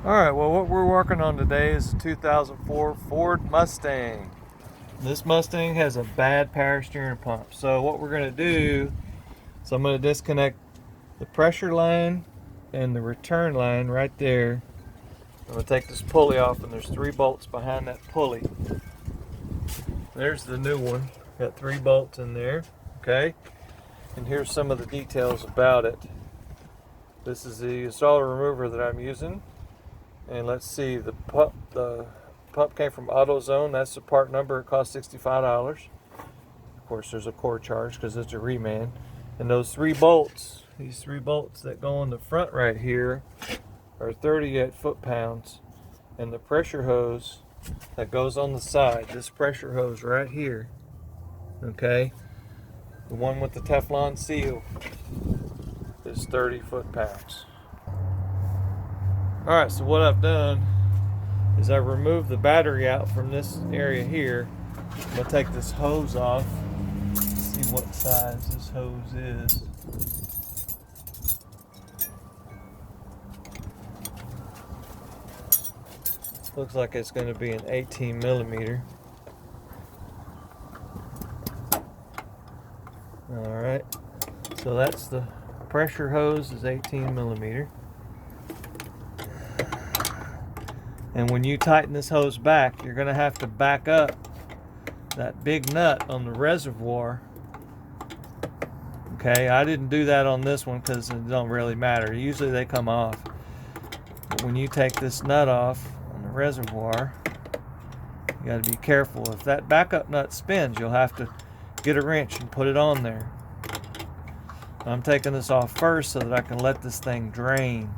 Alright, well what we're working on today is a 2004 Ford Mustang. This Mustang has a bad power steering pump. So what we're going to do is I'm going to disconnect the pressure line and the return line right there. I'm going to take this pulley off, and there's 3 bolts behind that pulley. There's the new one. Got 3 bolts in there. Okay. And here's some of the details about it. This is the installer remover that I'm using. And let's see, the pump came from AutoZone. That's the part number. It cost $65. Of course, there's a core charge because it's a reman. And those 3 bolts, these 3 bolts that go on the front right here, are 38 foot-pounds. And the pressure hose that goes on the side, this pressure hose right here, okay, the one with the Teflon seal, is 30 foot-pounds. Alright, so what I've done is I've removed the battery out from this area here. I'm going to take this hose off, see what size this hose is. Looks like it's going to be an 18 millimeter. Alright, so that's the pressure hose, is 18 millimeter. And when you tighten this hose back, you're going to have to back up that big nut on the reservoir. Okay, I didn't do that on this one because it don't really matter. Usually they come off. But when you take this nut off on the reservoir, you got to be careful. If that backup nut spins, you'll have to get a wrench and put it on there. I'm taking this off first so that I can let this thing drain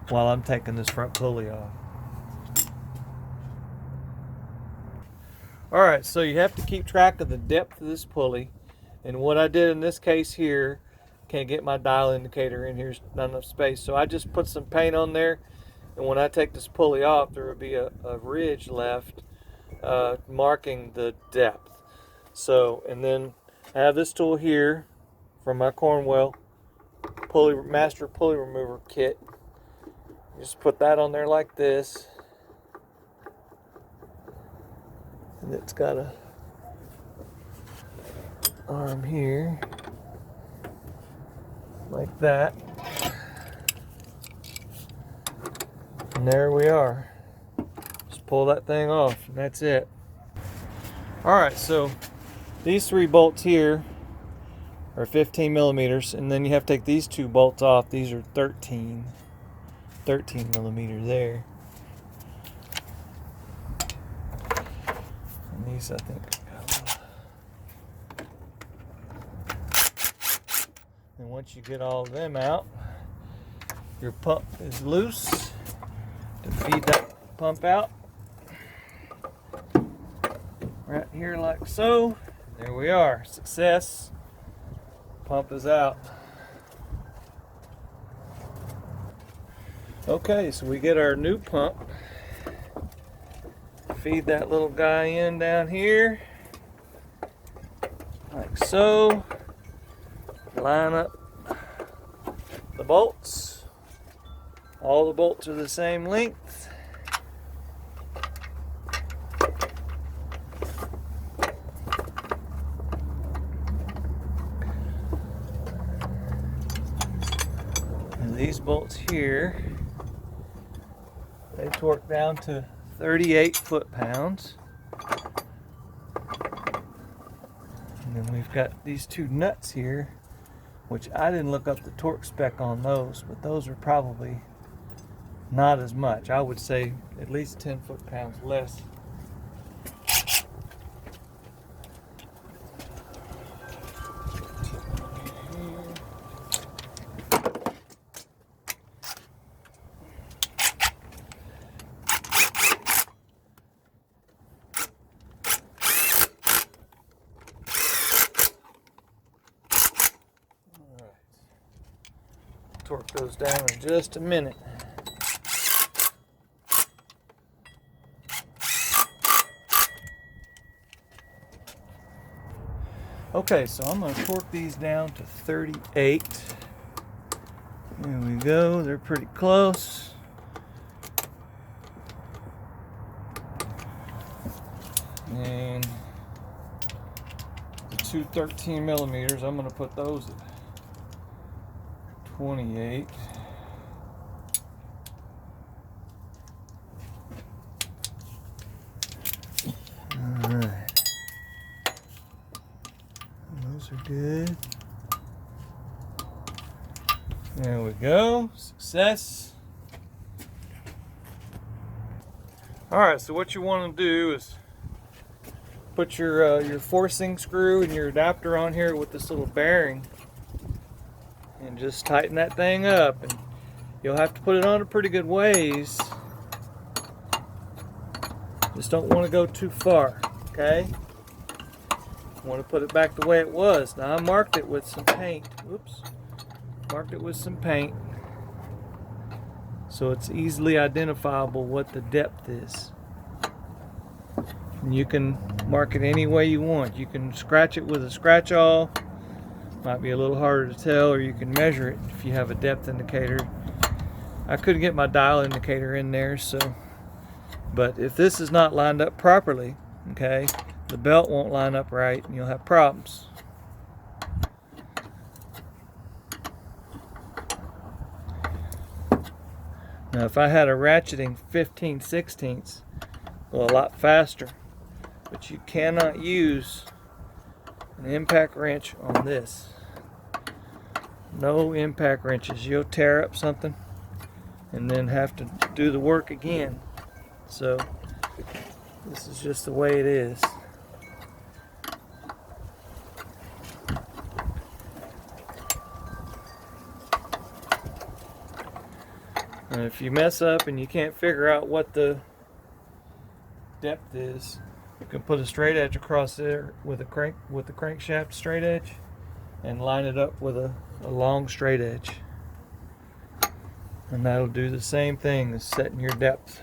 while I'm taking this front pulley off. Alright, so you have to keep track of the depth of this pulley. And what I did in this case here, can't get my dial indicator in here, there's not enough space. So I just put some paint on there, and when I take this pulley off, there will be a ridge left marking the depth. So, and then I have this tool here from my Cornwell Master Pulley Remover Kit. Just put that on there like this, and it's got a arm here like that, and there we are. Just pull that thing off, and that's it. Alright, so these 3 bolts here are 15 millimeters, and then you have to take these 2 bolts off. These are 13 millimeter there. And these, I think, and once you get all of them out, your pump is loose to feed that pump out right here like so. There we are. Success. Pump is out. Okay, so we get our new pump. Feed that little guy in down here like so. Line up the bolts. All the bolts are the same length. And these bolts here, they torque down to 38 foot-pounds. And then we've got these 2 nuts here, which I didn't look up the torque spec on those, but those are probably not as much. I would say at least 10 foot-pounds less. Torque those down in just a minute. Okay, so I'm going to torque these down to 38. There we go, they're pretty close. two 13 millimeters. I'm going to put those at 28. Alright. Those are good. There we go. Success. Alright, so what you want to do is put your forcing screw and your adapter on here with this little bearing and just tighten that thing up, and you'll have to put it on a pretty good ways. Just don't want to go too far, okay? You want to put it back the way it was. Now I marked it with some paint. Whoops. Marked it with some paint so it's easily identifiable what the depth is. And you can mark it any way you want. You can scratch it with a scratch awl. Might be a little harder to tell, or you can measure it if you have a depth indicator. I couldn't get my dial indicator in there, so but if this is not lined up properly, okay, the belt won't line up right and you'll have problems. Now if I had a ratcheting 15/16, go a lot faster, but you cannot use an impact wrench on this. No impact wrenches. You'll tear up something and then have to do the work again. So this is just the way it is. And if you mess up and you can't figure out what the depth is, you can put a straight edge across there with the crankshaft straight edge and line it up with a long straight edge. And that'll do the same thing as setting your depth.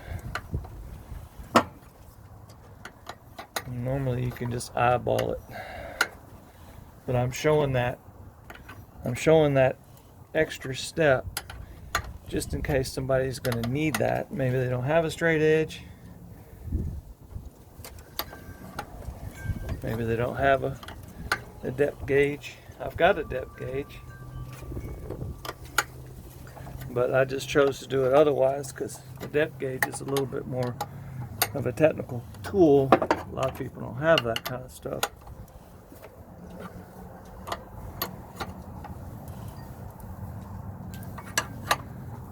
And normally you can just eyeball it. But I'm showing that extra step just in case somebody's going to need that. Maybe they don't have a straight edge. Maybe they don't have a depth gauge. I've got a depth gauge, but I just chose to do it otherwise because the depth gauge is a little bit more of a technical tool. A lot of people don't have that kind of stuff.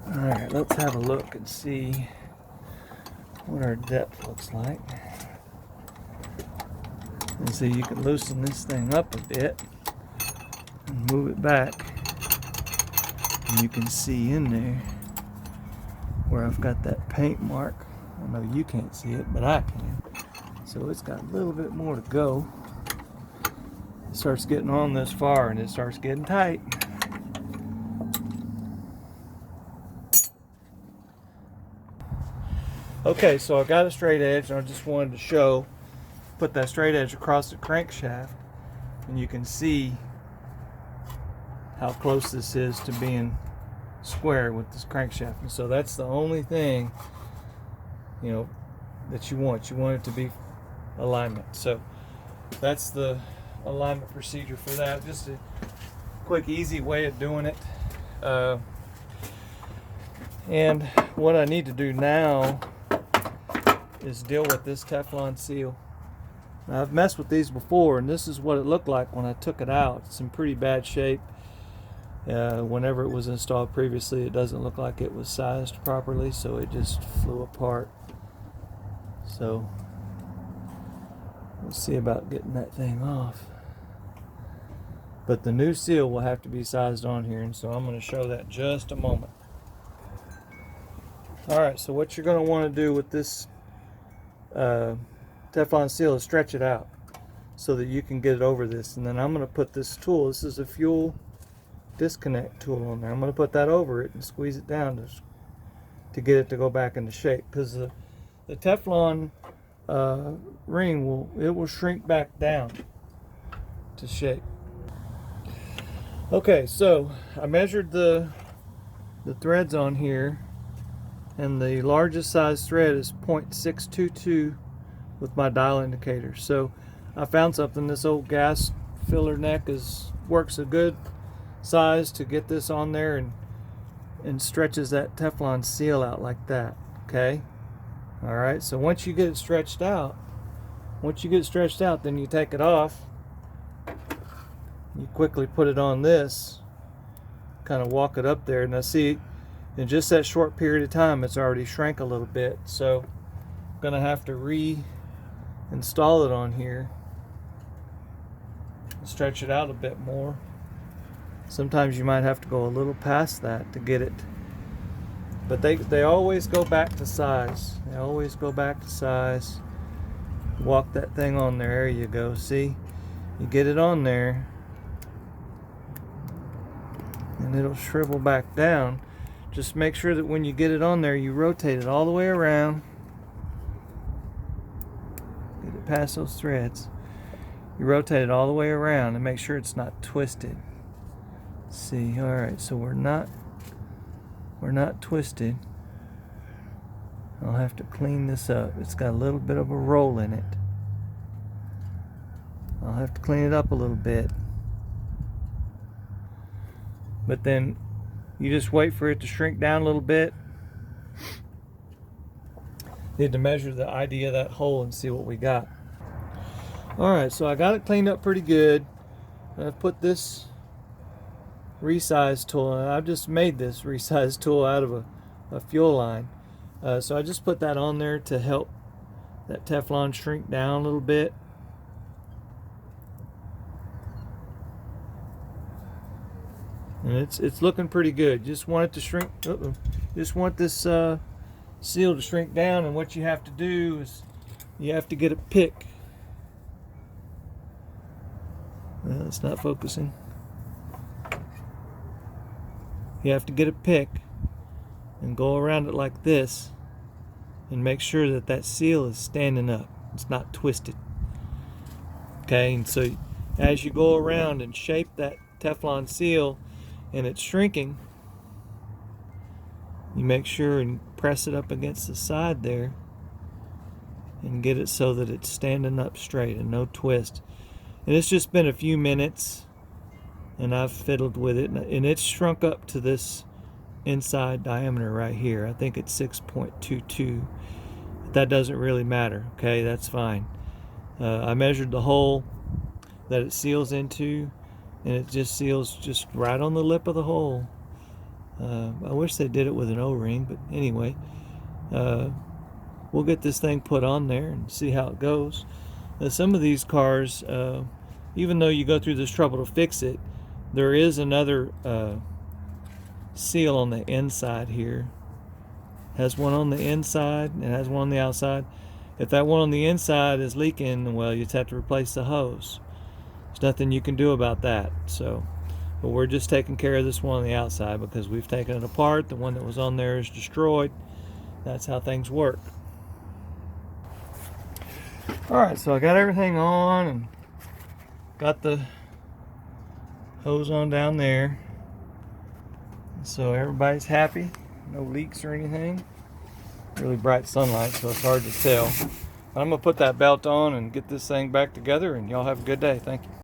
Alright, let's have a look and see what our depth looks like. And see, you can loosen this thing up a bit and move it back. And you can see in there where I've got that paint mark. I know you can't see it, but I can. So it's got a little bit more to go. It starts getting on this far and it starts getting tight. Okay, so I got a straight edge and I just wanted to show, put that straight edge across the crankshaft and you can see how close this is to being square with this crankshaft. And so that's the only thing, you know, that you want. You want it to be alignment. So that's the alignment procedure for that. Just a quick, easy way of doing it. And what I need to do now is deal with this Teflon seal. Now, I've messed with these before, and this is what it looked like when I took it out. It's in pretty bad shape. Whenever it was installed previously, it doesn't look like it was sized properly, so it just flew apart. So we'll see about getting that thing off. But the new seal will have to be sized on here, and so I'm going to show that in just a moment. Alright, so what you're going to want to do with this Teflon seal is stretch it out so that you can get it over this. And then I'm going to put this tool, this is a fuel disconnect tool on there. I'm going to put that over it and squeeze it down to get it to go back into shape, because the Teflon ring will shrink back down to shape. Okay, so I measured the threads on here, and the largest size thread is 0.622 with my dial indicator. So I found something, this old gas filler neck works a good size to get this on there and stretches that Teflon seal out like that. Okay. All right. So once you get it stretched out, then you take it off. You quickly put it on this, kind of walk it up there. Now see, in just that short period of time, it's already shrank a little bit. So I'm gonna have to reinstall it on here, stretch it out a bit more. Sometimes you might have to go a little past that to get it, but they always go back to size. They always go back to size. Walk that thing on there. There you go. See, you get it on there and it'll shrivel back down. Just make sure that when you get it on there, you rotate it all the way around. Get it past those threads. You rotate it all the way around and make sure it's not twisted. See, all right, so we're not twisted. I'll have to clean this up. It's got a little bit of a roll in it. I'll have to clean it up a little bit. But then you just wait for it to shrink down a little bit. Need to measure the ID of that hole and see what we got. Alright, so I got it cleaned up pretty good. I've put this resize tool, and I've just made this resize tool out of a fuel line. So I just put that on there to help that Teflon shrink down a little bit. And it's looking pretty good. Just want it to shrink. Just want this seal to shrink down, and what you have to do is you have to get a pick. Well, it's not focusing. You have to get a pick and go around it like this and make sure that that seal is standing up. It's not twisted. Okay, and so as you go around and shape that Teflon seal and it's shrinking, you make sure and press it up against the side there and get it so that it's standing up straight and no twist. And it's just been a few minutes and I've fiddled with it, and it's shrunk up to this inside diameter right here. I think it's 6.22. That doesn't really matter. Okay, that's fine. I measured the hole that it seals into, and it just seals just right on the lip of the hole. I wish they did it with an O-ring, but anyway, we'll get this thing put on there and see how it goes. Some of these cars, even though you go through this trouble to fix it, there is another seal on the inside here. Has one on the inside and has one on the outside. If that one on the inside is leaking, well, you just have to replace the hose. There's nothing you can do about that. So, but we're just taking care of this one on the outside because we've taken it apart. The one that was on there is destroyed. That's how things work. Alright, so I got everything on and got the hose on down there. So everybody's happy. No leaks or anything. Really bright sunlight, so it's hard to tell. But I'm going to put that belt on and get this thing back together, and y'all have a good day. Thank you.